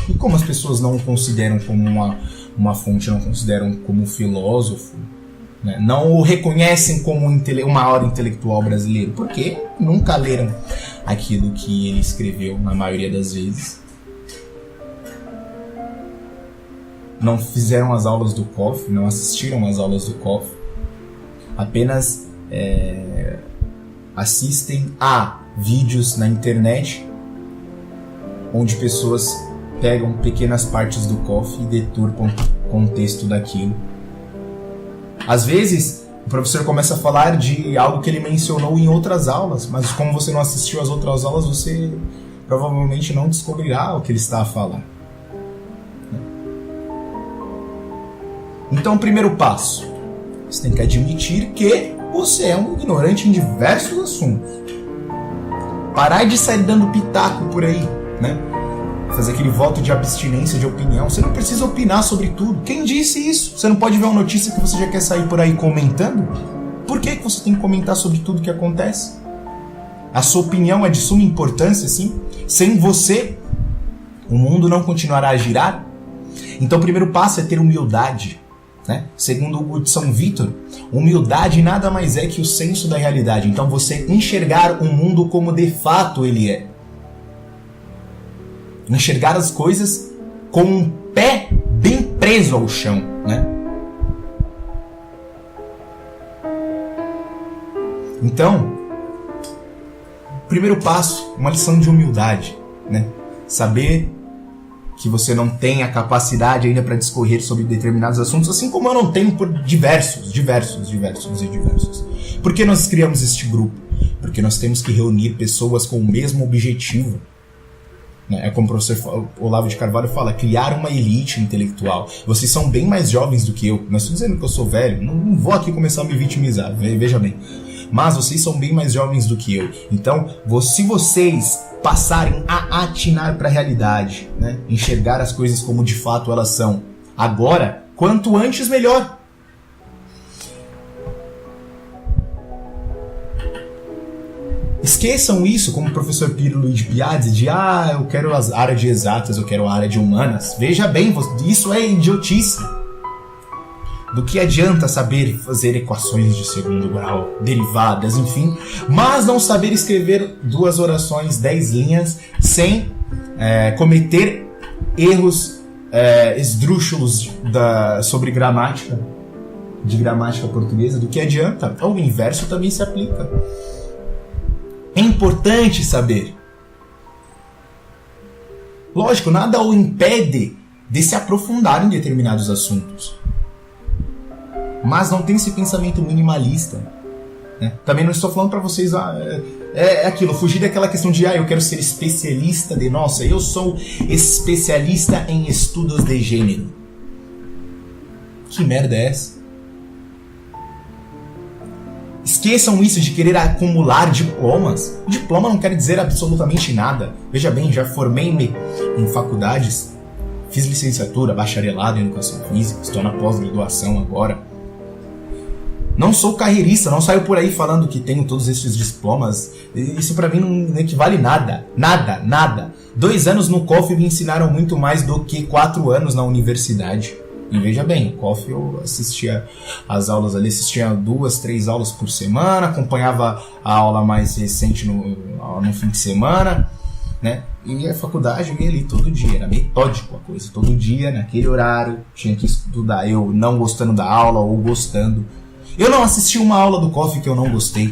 E como as pessoas não o consideram como uma fonte, não o consideram como filósofo, né? Não o reconhecem como o maior intelectual brasileiro? Porque nunca leram aquilo que ele escreveu, na maioria das vezes. Não fizeram as aulas do COF, não assistiram às aulas do COF. Apenas assistem a vídeos na internet onde pessoas pegam pequenas partes do COF e deturpam o contexto daquilo. Às vezes, o professor começa a falar de algo que ele mencionou em outras aulas, mas como você não assistiu às outras aulas, você provavelmente não descobrirá o que ele está a falar. Então, o primeiro passo, você tem que admitir que você é um ignorante em diversos assuntos. Parar de sair dando pitaco por aí, né? Fazer aquele voto de abstinência de opinião. Você não precisa opinar sobre tudo. Quem disse isso? Você não pode ver uma notícia que você já quer sair por aí comentando? Por que você tem que comentar sobre tudo que acontece? A sua opinião é de suma importância, sim? Sem você, o mundo não continuará a girar? Então o primeiro passo é ter humildade, né? Segundo Hugo de São Vítor, humildade nada mais é que o senso da realidade. Então você enxergar o mundo como de fato ele é. Enxergar as coisas com um pé bem preso ao chão, né? Então, primeiro passo, uma lição de humildade, né? Saber que você não tem a capacidade ainda para discorrer sobre determinados assuntos, assim como eu não tenho por diversos. Por que nós criamos este grupo? Porque nós temos que reunir pessoas com o mesmo objetivo. É como o professor Olavo de Carvalho fala, criar uma elite intelectual. Vocês são bem mais jovens do que eu. Não estou dizendo que eu sou velho, não vou aqui começar a me vitimizar, veja bem. Mas vocês são bem mais jovens do que eu. Então, se vocês passarem a atinar para a realidade, né? Enxergar as coisas como de fato elas são, agora, quanto antes melhor. Esqueçam isso, como o professor Piero Luigi Piazzi, de eu quero a área de exatas, eu quero a área de humanas. Veja bem, isso é idiotice. Do que adianta saber fazer equações de segundo grau, derivadas, enfim, mas não saber escrever 2 orações, 10 linhas, sem cometer erros esdrúxulos sobre gramática, de gramática portuguesa? Do que adianta? O inverso também se aplica. É importante saber. Lógico, nada o impede de se aprofundar em determinados assuntos. Mas não tem esse pensamento minimalista, né? Também não estou falando para vocês aquilo, fugir daquela questão de eu quero ser especialista eu sou especialista em estudos de gênero. Que merda é essa? Esqueçam isso de querer acumular diplomas. Diploma não quer dizer absolutamente nada. Veja bem, já formei-me em faculdades, fiz licenciatura, bacharelado em educação física, estou na pós-graduação agora. Não sou carreirista, não saio por aí falando que tenho todos esses diplomas. Isso pra mim não equivale nada. Nada. 2 anos no COF me ensinaram muito mais do que 4 anos na universidade. E veja bem, o COF eu assistia às aulas ali, assistia 2, 3 aulas por semana, acompanhava a aula mais recente no fim de semana, né? E a faculdade eu ia ali todo dia, era metódico a coisa, todo dia, naquele horário, tinha que estudar, eu não gostando da aula ou gostando. Eu não assisti uma aula do COF que eu não gostei.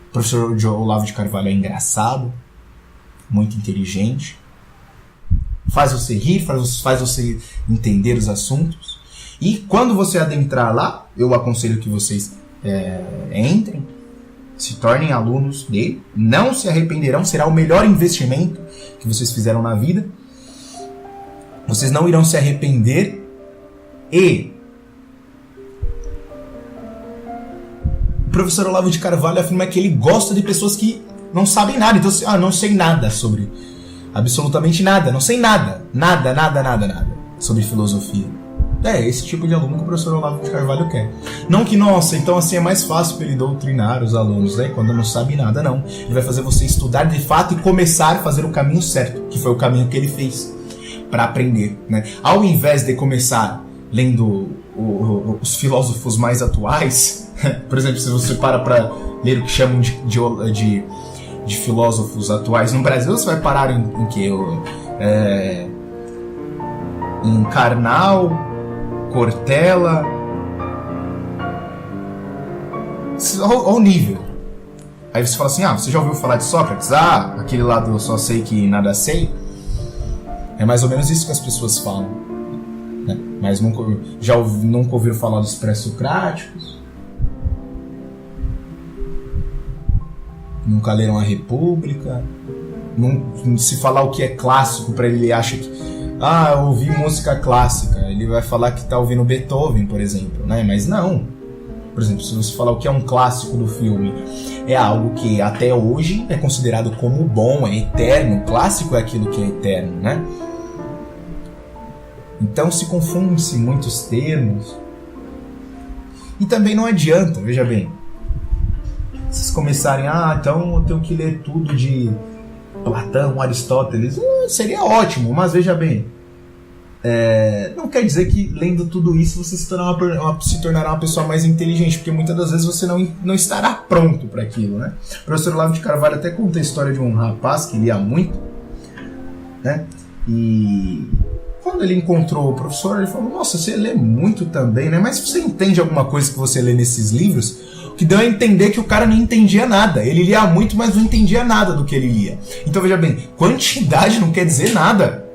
O professor Olavo de Carvalho é engraçado, muito inteligente, faz você rir, faz você entender os assuntos. E quando você adentrar lá, eu aconselho que vocês entrem, se tornem alunos dele, não se arrependerão, será o melhor investimento que vocês fizeram na vida. Vocês não irão se arrepender. E o professor Olavo de Carvalho afirma que ele gosta de pessoas que não sabem nada. Então, não sei nada sobre... absolutamente nada, não sei nada sobre filosofia. É esse tipo de aluno que o professor Olavo de Carvalho quer. Não que, nossa, então assim é mais fácil para ele doutrinar os alunos, né? Quando não sabe nada, não. Ele vai fazer você estudar de fato e começar a fazer o caminho certo, que foi o caminho que ele fez para aprender, né? Ao invés de começar lendo os filósofos mais atuais, por exemplo, se você para ler o que chamam de filósofos atuais no Brasil, você vai parar em que? Em Karnal, Cortella, olha o nível. Aí você fala assim, você já ouviu falar de Sócrates? Aquele lá do só sei que nada sei. É mais ou menos isso que as pessoas falam, né? Mas nunca ouviram falar dos pré-socráticos, nunca leram a República. Se falar o que é clássico para ele acha que eu ouvi música clássica, ele vai falar que tá ouvindo Beethoven, por exemplo, né? Mas não. Por exemplo, se você falar o que é um clássico do filme, é algo que até hoje é considerado como bom, é eterno. Clássico é aquilo que é eterno, né? Então se confundem-se muitos termos. E também não adianta, veja bem, vocês começarem, então eu tenho que ler tudo de Platão, Aristóteles, seria ótimo, mas veja bem, não quer dizer que lendo tudo isso você se tornará uma pessoa mais inteligente, porque muitas das vezes você não estará pronto para aquilo, né? O professor Olavo de Carvalho até conta a história de um rapaz que lia muito, né? E quando ele encontrou o professor, ele falou, nossa, você lê muito também, né? Mas você entende alguma coisa que você lê nesses livros? Que deu a entender que o cara não entendia nada. Ele lia muito, mas não entendia nada do que ele lia. Então veja bem, quantidade não quer dizer nada.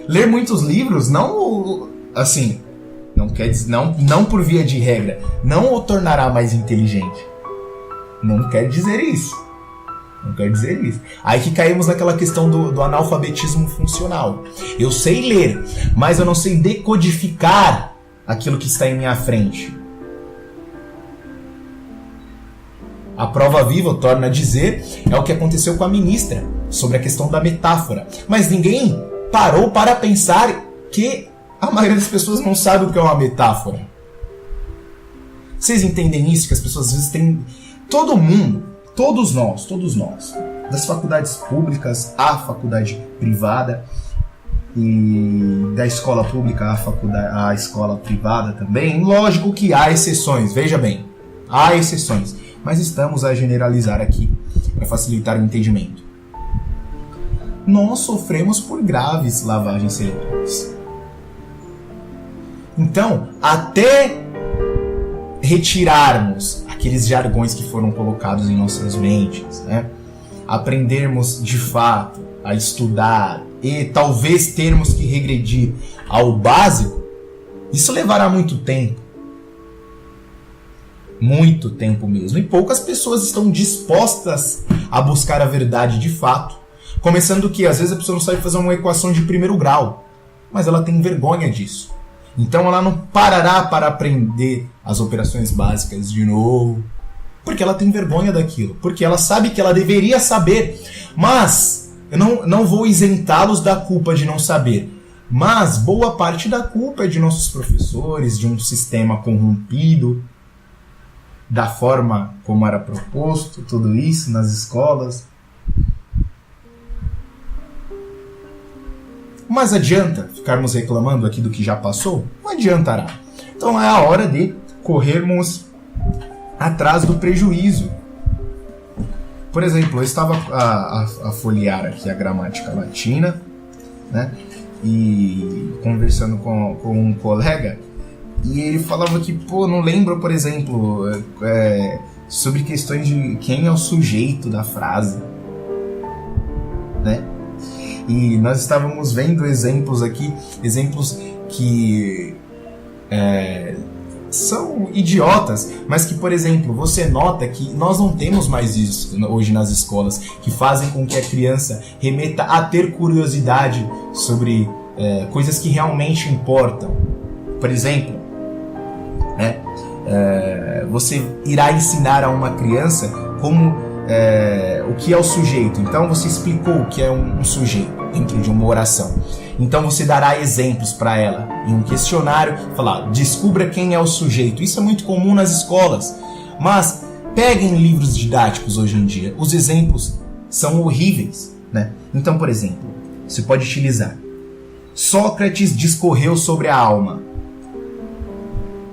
Ler muitos livros não, assim, não por via de regra, não o tornará mais inteligente. Não quer dizer isso. Não quer dizer isso. Aí que caímos naquela questão do analfabetismo funcional. Eu sei ler, mas eu não sei decodificar aquilo que está em minha frente. A prova viva, torna a dizer, é o que aconteceu com a ministra, sobre a questão da metáfora. Mas ninguém parou para pensar que a maioria das pessoas não sabe o que é uma metáfora. Vocês entendem isso? Que as pessoas às vezes têm... Todo mundo, todos nós, das faculdades públicas à faculdade privada, e da escola pública à escola privada também, lógico que há exceções, veja bem, há exceções. Mas estamos a generalizar aqui, para facilitar o entendimento. Nós sofremos por graves lavagens cerebrais. Então, até retirarmos aqueles jargões que foram colocados em nossas mentes, né? Aprendermos de fato a estudar e talvez termos que regredir ao básico, isso levará muito tempo. Muito tempo mesmo. E poucas pessoas estão dispostas a buscar a verdade de fato. Começando que, às vezes, a pessoa não sabe fazer uma equação de primeiro grau, mas ela tem vergonha disso. Então ela não parará para aprender as operações básicas de novo, porque ela tem vergonha daquilo, porque ela sabe que ela deveria saber. Mas eu não vou isentá-los da culpa de não saber. Mas boa parte da culpa é de nossos professores, de um sistema corrompido, da forma como era proposto, tudo isso nas escolas. Mas adianta ficarmos reclamando aqui do que já passou? Não adiantará. Então é a hora de corrermos atrás do prejuízo. Por exemplo, eu estava a folhear aqui a gramática latina, né? E conversando com um colega, e ele falava que, não lembro, por exemplo, sobre questões de quem é o sujeito da frase, né? E nós estávamos vendo exemplos aqui, exemplos que são idiotas, mas que, por exemplo, você nota que nós não temos mais isso hoje nas escolas, que fazem com que a criança remeta a ter curiosidade sobre coisas que realmente importam. Por exemplo, você irá ensinar a uma criança como o que é o sujeito. Então você explicou o que é um sujeito dentro de uma oração. Então você dará exemplos para ela em um questionário, falar, descubra quem é o sujeito. Isso é muito comum nas escolas, mas peguem livros didáticos hoje em dia. Os exemplos são horríveis, né? Então, por exemplo, você pode utilizar Sócrates discorreu sobre a alma.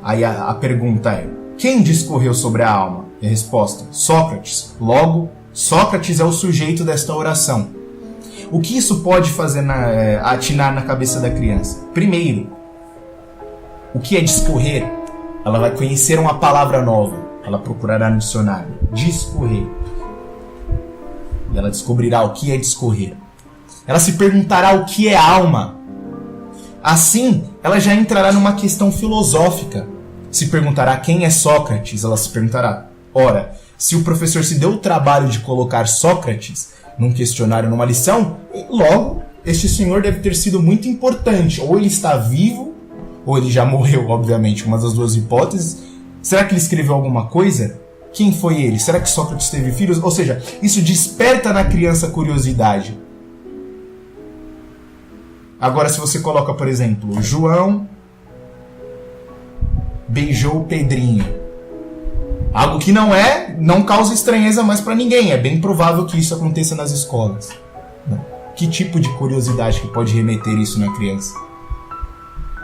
Aí a pergunta é, quem discorreu sobre a alma? E a resposta, Sócrates. Logo, Sócrates é o sujeito desta oração. O que isso pode fazer atinar na cabeça da criança? Primeiro, o que é discorrer? Ela vai conhecer uma palavra nova. Ela procurará no dicionário. Discorrer. E ela descobrirá o que é discorrer. Ela se perguntará o que é alma. Assim, ela já entrará numa questão filosófica. Se perguntará quem é Sócrates. Ela se perguntará, ora, se o professor se deu o trabalho de colocar Sócrates num questionário, numa lição, logo, este senhor deve ter sido muito importante. Ou ele está vivo, ou ele já morreu, obviamente, uma das duas hipóteses. Será que ele escreveu alguma coisa? Quem foi ele? Será que Sócrates teve filhos? Ou seja, isso desperta na criança curiosidade. Agora, se você coloca, por exemplo, João beijou Pedrinho. Algo que não causa estranheza mais para ninguém. É bem provável que isso aconteça nas escolas. Que tipo de curiosidade que pode remeter isso na criança?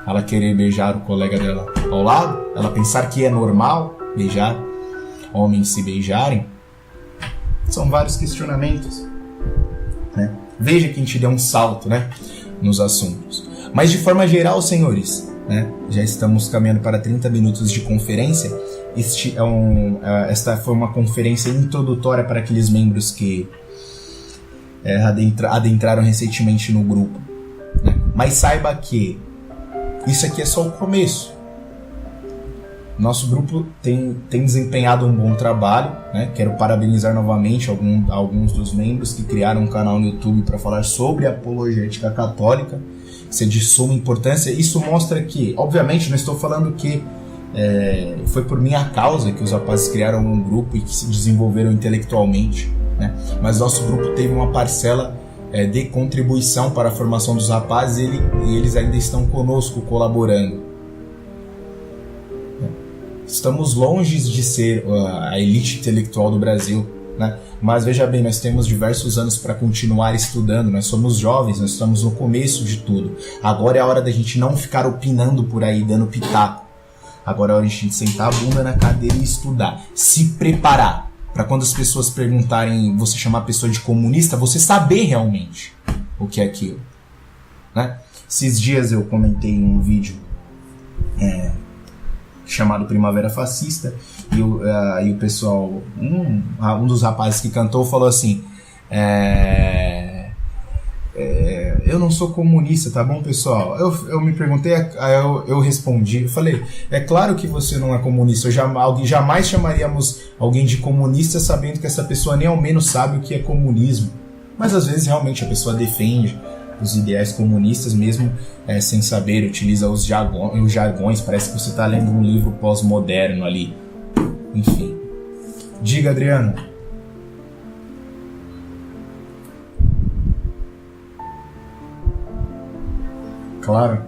Ela querer beijar o colega dela ao lado? Ela pensar que é normal beijar? Homens se beijarem? São vários questionamentos, né? Veja que a gente deu um salto, né, nos assuntos. Mas de forma geral, senhores, né, já estamos caminhando para 30 minutos de conferência. Esta foi uma conferência introdutória para aqueles membros que adentraram recentemente no grupo, né? Mas saiba que isso aqui é só o começo. Nosso grupo tem desempenhado um bom trabalho, né? Quero parabenizar novamente alguns dos membros que criaram um canal no YouTube para falar sobre apologética católica. Isso é de suma importância. Isso mostra que, obviamente, não estou falando que foi por minha causa que os rapazes criaram um grupo e que se desenvolveram intelectualmente, né? Mas nosso grupo teve uma parcela de contribuição para a formação dos rapazes e eles ainda estão conosco colaborando. Estamos longe de ser a elite intelectual do Brasil, né? Mas veja bem, nós temos diversos anos para continuar estudando, nós somos jovens, nós estamos no começo de tudo. Agora é a hora da gente não ficar opinando por aí, dando pitaco. Agora é a hora de a gente sentar a bunda na cadeira e estudar, se preparar, para quando as pessoas perguntarem, você chamar a pessoa de comunista, você saber realmente o que é aquilo, né? Esses dias eu comentei em um vídeo chamado Primavera Fascista, e o pessoal, um dos rapazes que cantou falou assim, eu não sou comunista, tá bom, pessoal? Eu me perguntei, eu respondi, eu falei, é claro que você não é comunista, jamais chamaríamos alguém de comunista sabendo que essa pessoa nem ao menos sabe o que é comunismo. Mas às vezes realmente a pessoa defende os ideais comunistas mesmo sem saber, utiliza os jargões, parece que você está lendo um livro pós-moderno ali. Enfim. Diga, Adriano. Claro.